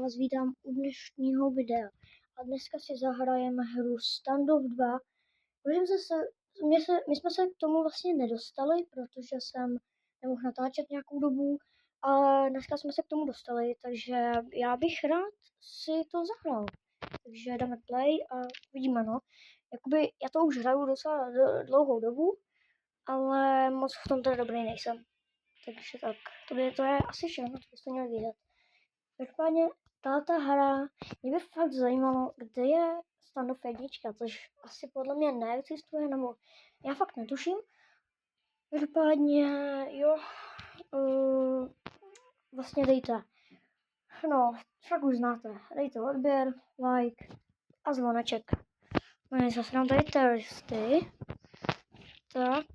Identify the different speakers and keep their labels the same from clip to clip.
Speaker 1: vás vítám u dnešního videa. A dneska si zahrajeme hru Standoff 2. My jsme se k tomu vlastně nedostali, protože jsem nemohl natáčet nějakou dobu. A dneska jsme se k tomu dostali, takže já bych rád si to zahrál. Takže dáme play a vidíme, no. Jakoby já to už hraju docela dlouhou dobu, ale moc v tom teda dobrý nejsem. Takže tak, to je asi všechno, co byste měli vědět. Každopádně ta hra, mě by fakt zajímalo, kde je Standoff 1, což asi podle mě neexistuje, nebo já fakt netuším. Každopádně, jo, vlastně dejte, no, však už znáte, dejte odběr, like a zvoneček. No, zase nám tady teroristy. Tak.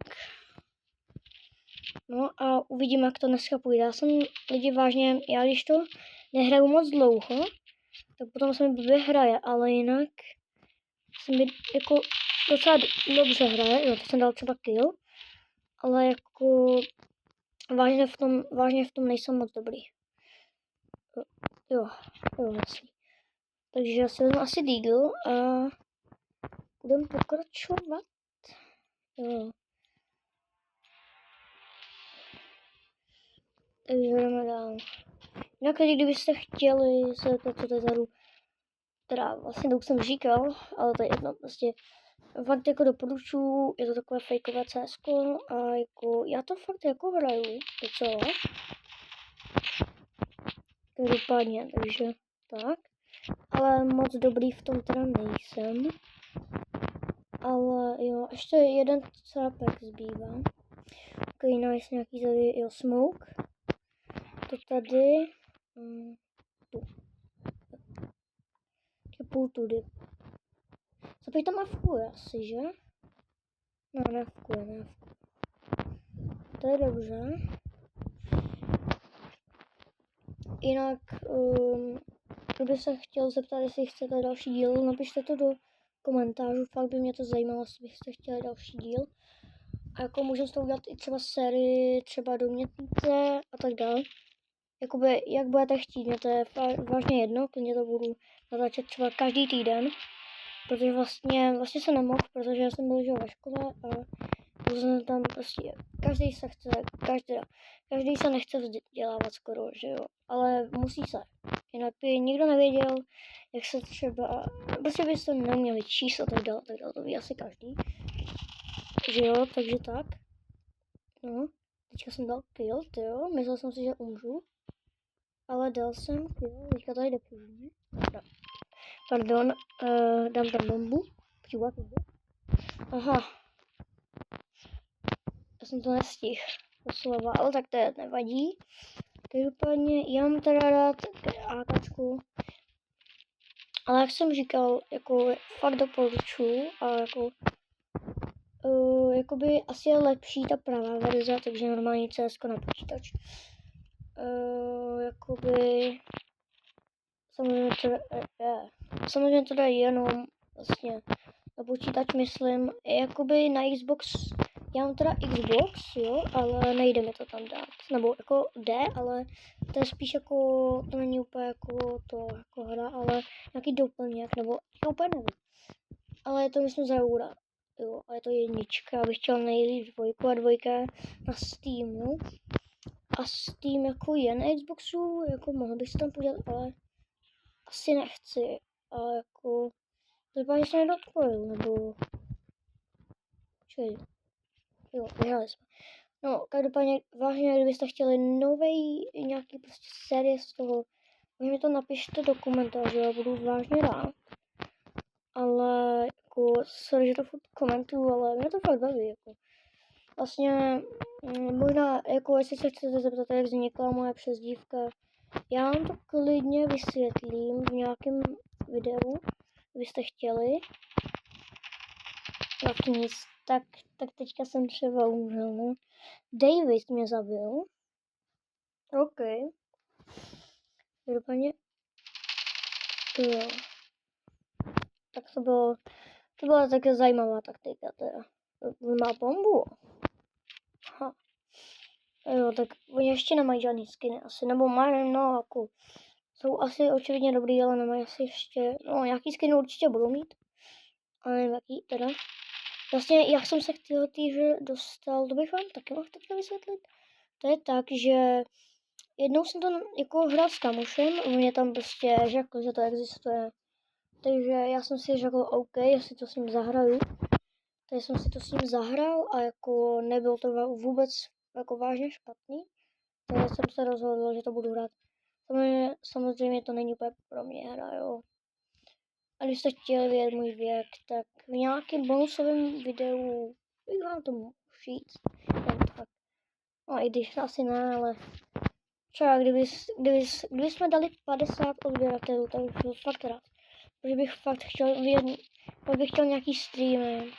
Speaker 1: No a uvidíme, jak to dneska půjde. Já jsem lidi vážně, já když to nehraju moc dlouho, tak potom se mi blbě hraje, ale jinak se mi jako docela dobře hraje. Jo, teď jsem dal třeba kill, ale jako vážně v tom nejsem moc dobrý. Jo, jasný. Takže já si vezmu asi Deagle a budeme pokračovat. Jo. Takže jdeme dál. Jinak, kdybyste chtěli se to, co tady zadu, teda vlastně to už jsem říkal, ale to je jedno, prostě fakt jako doporučuji, je to takové fejkové CSko a jako já to fakt jako hraju, docela. Každopádně, takže tak. Ale moc dobrý v tom teda nejsem. Ale jo, ještě jeden cápek zbývá. Takový nice nějaký tady, jo, smoke. To tady. Tu. Je půl tudy. Zapej tam Fkuje asi, že? No, nevkuje. To je dobře. Jinak, kdyby se chtěl zeptat, jestli chcete další díl, napište to do komentářů, fakt by mě to zajímalo, jestli byste chtěli další díl. A jako můžeme s toho udělat i třeba sérii, třeba do měsíce a tak dále. Jakoby, jak budete chtít, mě to je vážně jedno, klidně to budu natáčet třeba každý týden. Protože vlastně jsem nemohl, protože já jsem byl ve škole a jsem tam prostě, každý se nechce vzdělávat skoro, že jo, ale musí se. Jinak by nikdo nevěděl, jak se třeba, prostě byste neměli číst a tak dále, to ví asi každý. Že jo, takže tak. No, teďka jsem dal kill, jo, myslel jsem si, že umřu. Ale dal jsem kill, teďka tady jde původně. Pardon, dám tam bombu. Aha. Já jsem to nestihl. Doslova, ale tak to nevadí. Každopádně já mám teda rád AKčku. Ale jak jsem říkal, jako fakt doporučuji a jako jakoby asi je lepší ta pravá verze, takže normální CS na počítač. Jakoby samozřejmě to je jenom vlastně na počítač, myslím, jakoby na Xbox. Já mám teda Xbox, jo, ale nejde mi to tam dát. Nebo jako jde, ale to je spíš jako, to není úplně jako to, jako hra, ale nějaký doplněk, nebo já úplně nevím. Ale je to myslím za eura, jo, a je to jednička, abych chtěl nejlíp dvojku a dvojka na Steamu. A Steam jako je na Xboxu, jako mohl bych se tam podívat, ale asi nechci. A jako, třeba jsem nedotkojil, nebo čili. Jo, vyhrali jsme. No, každopádně vážně, kdybyste chtěli nový nějaký prostě série z toho, mi to napište do komentářů, já budu vážně rád. Ale jako, sorry, že to furt komentuju, ale mě to fakt baví, jako. Vlastně, možná, jako, jestli se chcete zeptat, jak vznikla moje přezdívka, já vám to klidně vysvětlím v nějakém videu, kdybyste chtěli. Tak nic, tak teďka jsem třeba umřel, no. David mě zabil. OK. Dopadně. Jo. Tak to byla také zajímavá taktika teda. Má bombu. Aha. Jo, tak oni ještě nemají žádný skiny asi, nebo mají, no jako, jsou asi očividně dobrý, ale nemají asi ještě, no nějaký skiny určitě budou mít, ale nevím jaký teda. Vlastně jak jsem se k téhle týře dostal, to bych vám taky mohl teďka vysvětlit. To je tak, že jednou jsem to jako hrál s kamošem, on mě tam prostě řekl, že to existuje. Takže já jsem si řekl, OK, jestli to s ním zahraju. Takže jsem si to s ním zahrál a jako nebylo to vůbec jako vážně špatný. Takže jsem se rozhodl, že to budu hrát. Samozřejmě to není úplně pro mě hra, jo. A když jste chtěli vědět můj věk, tak v nějakém bonusovém videu bych vám to mohl říct. Jen tak. No i když asi ne, ale třeba kdyby jsme dali 50 odběratelů, tak bych byl fakt rád. Protože bych fakt chtěl vědět, bych chtěl nějaký streamy.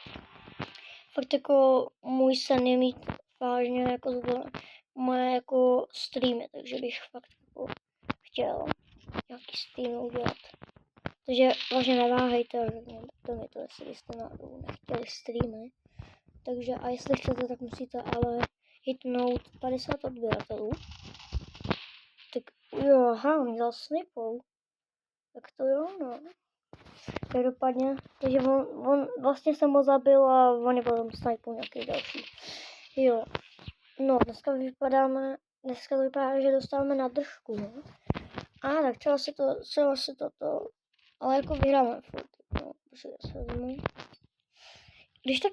Speaker 1: Fakt jako můj sen je mít vážně jako moje jako streamy, takže bych fakt jako chtěl nějaký stream udělat. Takže vážně neváhejte a řekněte mi to, jestli byste náhodou nechtěli streamy. Takže a jestli chcete, tak musíte ale hitnout 50 odběratelů. Tak jo, aha, on dělal snipou. Tak to jo, no. Každopádně, takže on vlastně jsem ho zabil a on je potom snipou nějaký další. Jo. No, dneska to vypadá, že dostáváme na držku, no. A tak třeba si to, ale jako vyhráme furt, no, protože já se vezmu. Když tak,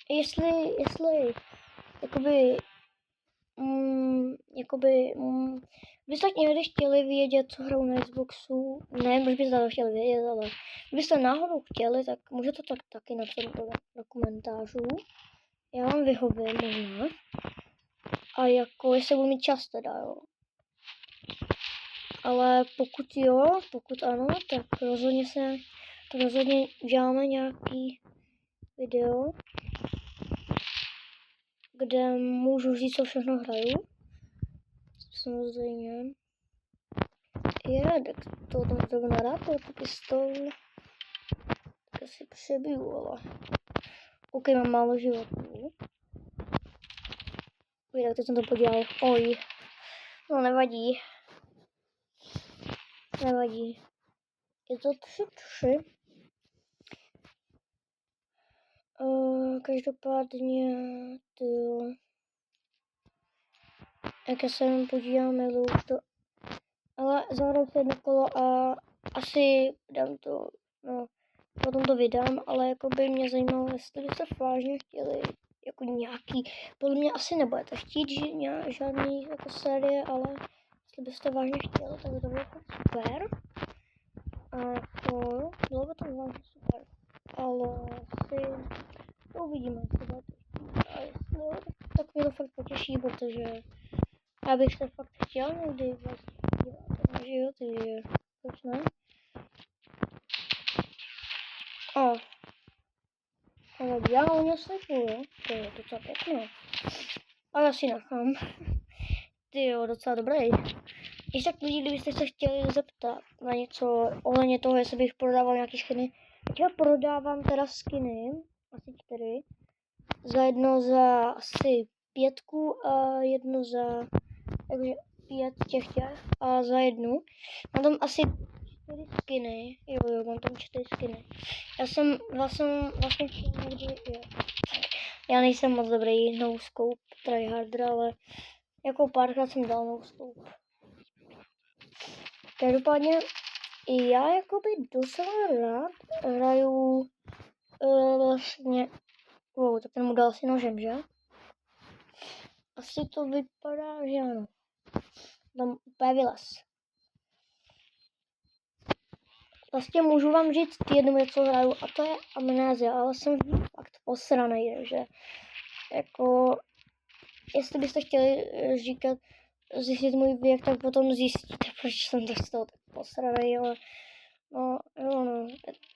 Speaker 1: jestli, byste někdy chtěli vědět, co hrajou na Xboxu, ne, možná byste to chtěli vědět, ale kdybyste náhodou chtěli, tak můžete to taky napsat do komentářů. Já vám vyhovím možná. A jako, jestli budu mít čas teda, jo. Ale pokud ano, tak rozhodně uděláme nějaký video, kde můžu říct, co všechno hraju. Samozřejmě. Tak to tam zrovna rád, tu pistoli. Tak asi přebiju, ale... OK, mám málo životů. Tak teď jsem to podělal. Oj. No nevadí. Je to 3-3. Každopádně jak se jen podíváme, už to... Ale zahraju se jedno kolo a asi dám to, no, potom to vydám, ale jako by mě zajímalo, jestli byste vážně chtěli jako nějaký, podle mě asi nebudete chtít žádný jako série, ale jestli byste vážně chtěli, tak by to bylo super. A jako, bylo by to vážně super, ale asi to uvidíme, jestli budete chtít. A jestli jo, tak mě to fakt potěší, protože já bych se fakt chtěl někdy vlastně dívat na život, takže proč ne? Ale já o ně slipuju, jo? To je docela pěkné. A já si nechám. Ty jo, docela dobrý. Když tak lidi, kdybyste se chtěli zeptat na něco ohledně toho, jestli bych prodával nějaký skiny. Já prodávám teda skiny, asi 4. Jedno za asi 5 a jedno za takže 5 těch a za jednu. Mám tam asi 4 skiny. Jo, mám tam 4 skiny. Já jsem vlastně chtěl někdy, jo. Já nejsem moc dobrý no scope tryharder, ale jako párkrát jsem dal no scope. Každopádně i já jakoby docela rád hraju vlastně, tak ten mu dal asi nožem, že? Asi to vypadá, že ano. Tam úplně vylez. Vlastně můžu vám říct jednu věc, co hraju, a to je Amnézia, ale jsem fakt posranej, takže jako, jestli byste chtěli zjistit můj věk, tak potom zjistíte, proč jsem to z toho tak posranej, ale no, jo, no,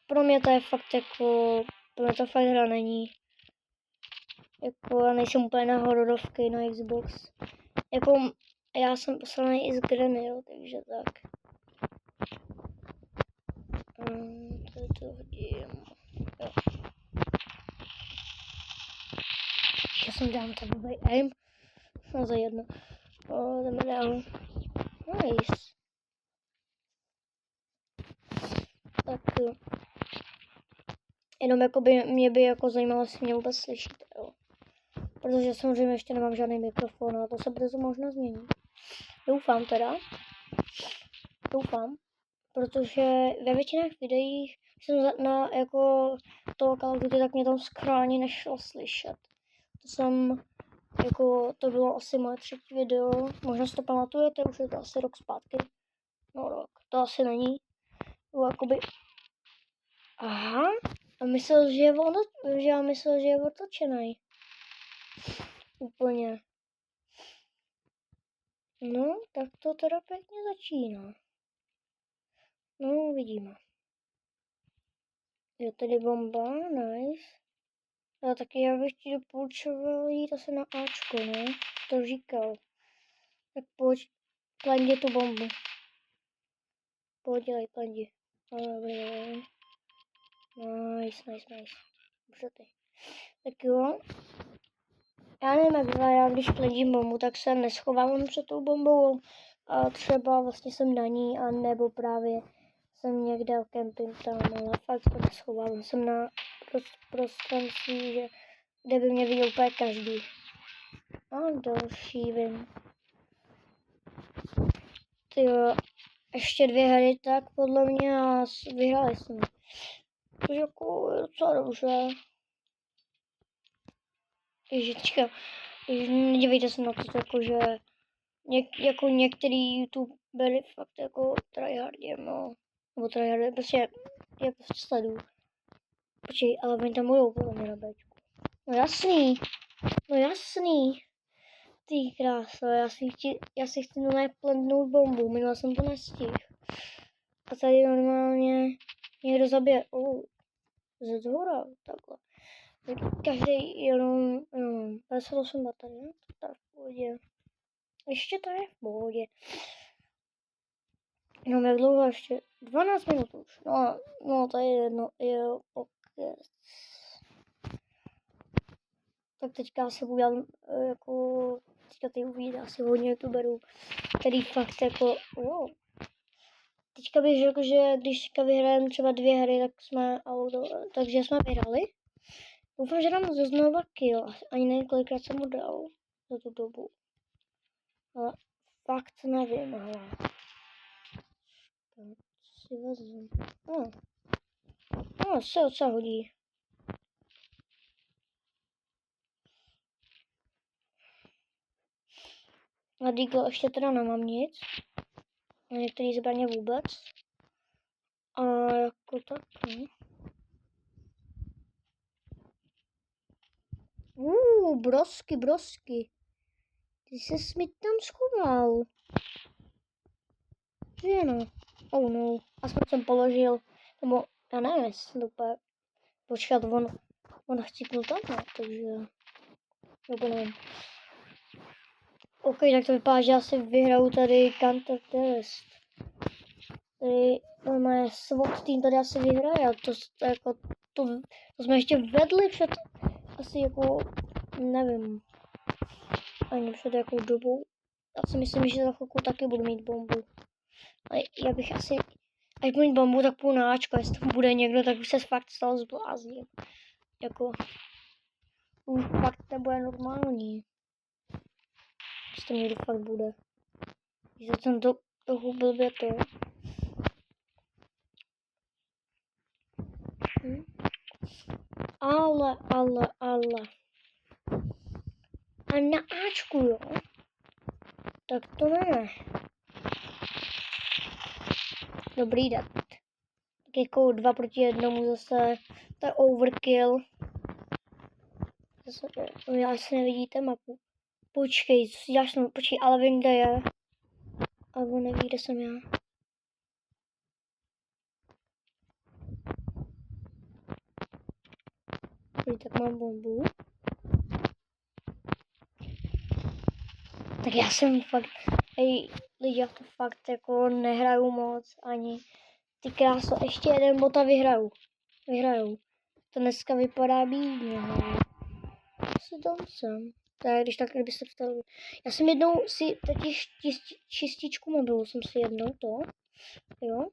Speaker 1: pro mě to je fakt jako, pro mě to fakt hra není, jako já nejsem úplně na hororovky na Xbox, jako já jsem posranej i z Granny, jo, takže tak. To hodím. Jo. Já jsem dám ten blbý aim. No za jedno. Jdeme dál. Nice. tak jenom jakoby mě by jako zajímalo, jestli mě vůbec slyšíte, jo. Protože samozřejmě ještě nemám žádný mikrofon a to se brzo možná změní. Doufám teda. Doufám. Protože ve většinách videích jsem na jako toho Call of Duty, tak mě tam skoro ani nešlo slyšet. To jsem, jako, to bylo asi moje 3. video, možná si to pamatujete, už je to asi rok zpátky. No rok, to asi není. Bylo jakoby... Aha, a myslel, že já myslel, že je otočený. Úplně. No, tak to teda pěkně začíná. No, uvidíme. Jo, tady bomba, nice. A taky já bych ti doporučoval jít asi na Ačko, ne? To říkal. Tak pojď, klendi tu bombu. Pojď, dělej, klendi. Dobrý. Nice. Dobře ty. Tak jo. Já nevím, jak já když klendím bombu, tak se neschovávám před tou bombou. A třeba vlastně jsem na ní, a nebo právě jsem někde v kemping tam, ale fakt to neschovávám. Jsem na prostranství, že kde by mě viděl úplně každý. A další vím. Tyjo, ještě 2 hry, tak podle mě vyhráli jsme. To je jako docela dobře. Ježička, nedívejte se na to, jakože jako některý youtubery fakt jako tryhardě, no. Nebo tryhardě, prostě já prostě sleduju. Počkej, ale oni tam budou podle mě na Bčku. No jasný. Ty kráso, já si chci normálně plentnout bombu, minule jsem to nestihl. A tady normálně někdo zabije, ze zhora, takhle. Každý jenom 58 baterie, to je v pohodě. Ještě to je v pohodě. No jak dlouho ještě? 12 minut už. No to je jedno, jo, ok. Tak teďka se udělám jako, teďka ty uvidíte asi hodně youtuberů, který fakt jako, Teďka bych řekl, že když teďka vyhrajeme třeba 2 hry, tak takže jsme vyhrali. Doufám, že dám znova kill, ani nevím, kolikrát jsem mu dal za tu dobu. Ale fakt nevím, hele. Si vezmu. Se docela hodí. Na Deagle ještě teda nemám nic. Na některý zbraně vůbec. A jako tak, no. Brosky. Ty ses mi tam schoval. Že no. Oh no. Aspoň jsem položil. Nebo já nevím, jestli jsem to úplně počkat, on chcípnul tam, ne? Takže nebo nevím. Ok, tak to vypadá, že asi vyhraju tady Counter Terrorist. Tady normálně SWAT tým tady asi vyhraje. To jsme ještě vedli před asi jako, nevím, ani před jakou dobou. Já si myslím, že za chvilku taky budu mít bombu. Ale já bych asi, až budu mít bombu, tak půjdu na Ačko. Jestli tam bude někdo, tak už se fakt stalo zblázním. Jako, už fakt nebude normální. Jestli někdo fakt bude. Když jsem to trochu blbě to. Ale. A na Ačku, jo? Tak to ne. Dobrý dat. Tak jako 2 proti 1 zase. To je overkill. Zase, já asi nevidíte mapu. Počkej, ale vím, kde je. Ale on neví, kde jsem já. Tak mám bombu. Tak já jsem fakt, lidi, já to fakt jako nehraju moc ani. Ty kráso, ještě jeden bota vyhrajou. To dneska vypadá bídně, asi tam jsem. Tak když tak, kdybyste dostali. Já jsem jednou si totiž čističku mobilu jsem si jednou to, jo.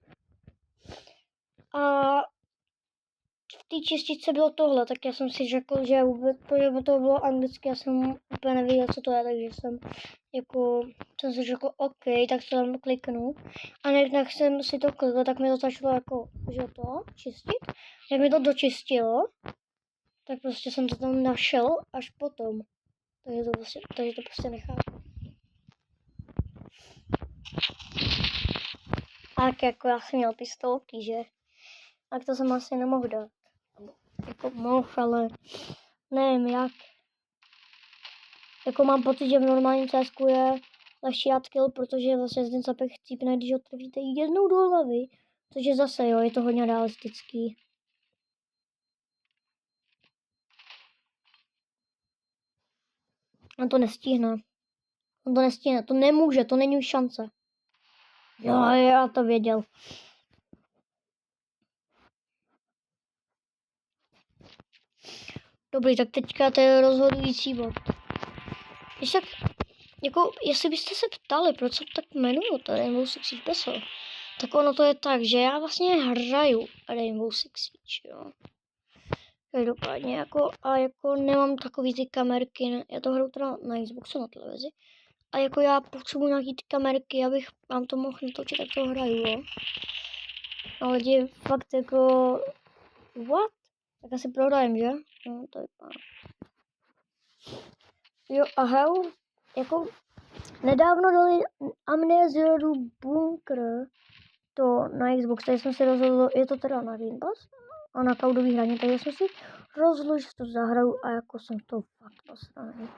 Speaker 1: A v té čističce bylo tohle, tak já jsem si řekl, že vůbec, protože to bylo anglicky, já jsem úplně nevěděl, co to je, takže jsem si řekl, OK, tak se tam kliknu. A jak jsem si to klikl, tak mi to začalo jako, že to čistit. Jak mi to dočistilo, tak prostě jsem to tam našel až potom. Takže to prostě nechápu. A jako já jsem měl pistolky, že? A to jsem asi nemohl dát. Jako mohl, ale nevím jak. Jako mám pocit, že v normálním CSku je lehčí dát kill, protože vlastně ten zapek chcípne, když ho trvíte jednou do hlavy. Což zase jo, je to hodně realistický. On to nestihne. To nemůže, to není už šance. Jo, já to věděl. Dobrý, tak teďka to je rozhodující bod. Jako, jestli byste se ptali, proč se tak jmenuju to Rainbow Six Siege Battle, tak ono to je tak, že já vlastně hraju Rainbow Six Siege, jo. Každopádně, jako nemám takový ty kamerky, já to hraju teda na Xboxu, na televizi, a jako já potřebuji nějaký ty kamerky, abych vám to mohl natočit, tak to hraju, jo. A lidi fakt jako, what? Tak asi prohrajem, že? No, to vypadá. Jo, a hraju, jako, nedávno dali Amnesia Bunker to na Xbox, takže jsem si rozhodl, je to teda na Game Pass a na cloudový hraní, takže jsem si rozhodl, že to zahraju a jako jsem to fakt nasraný.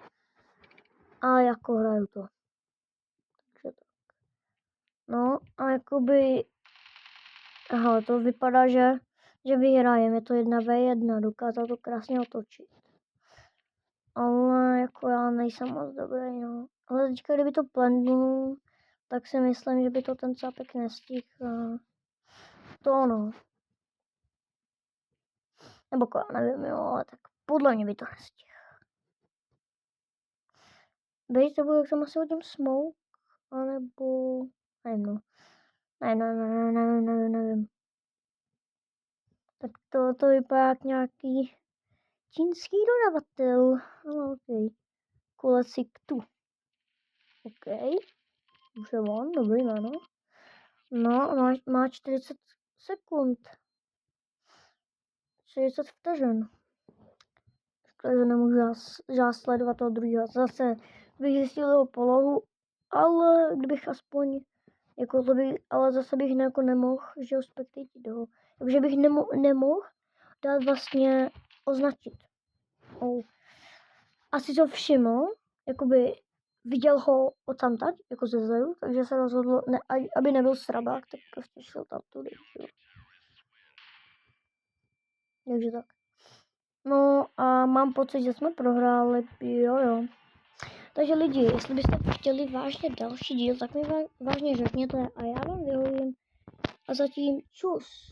Speaker 1: A jako hraju to. Takže tak. No a jakoby, aha, to vypadá, že vyhrajem, je to 1v1, dokázal to krásně otočit. Ale jako já nejsem moc dobrý, no. Ale teďka, kdyby to plendnul, tak si myslím, že by to ten cápek nestihl. To ono. Nebo nevím, jo, ale tak podle mě by to nestihl. Bejte, jak tam asi hodím smoke, anebo, nevím, no. Nevím. Tak to vypadá jak nějaký čínský dodavatel. No, ok. Kulecik tu. Ok. Už je on, dobrý jméno. No, má 40 sekund. 40 vteřin. Takže nemůžu já sledovat toho druhého. Zase bych zjistil jeho polohu, ale kdybych aspoň, jako to by, ale zase bych jako nemohl, že ho spectatit ho. Takže bych nemohl dát vlastně označit. Asi to všiml, jakoby viděl ho od tamtať, jako ze zadu, takže se rozhodl, aby nebyl srabák, tak prostě šel tam tudy. Takže tak. No a mám pocit, že jsme prohráli, jo. Takže lidi, jestli byste chtěli vážně další díl, tak mi vážně řekněte a já vám vyhovím. A zatím čus.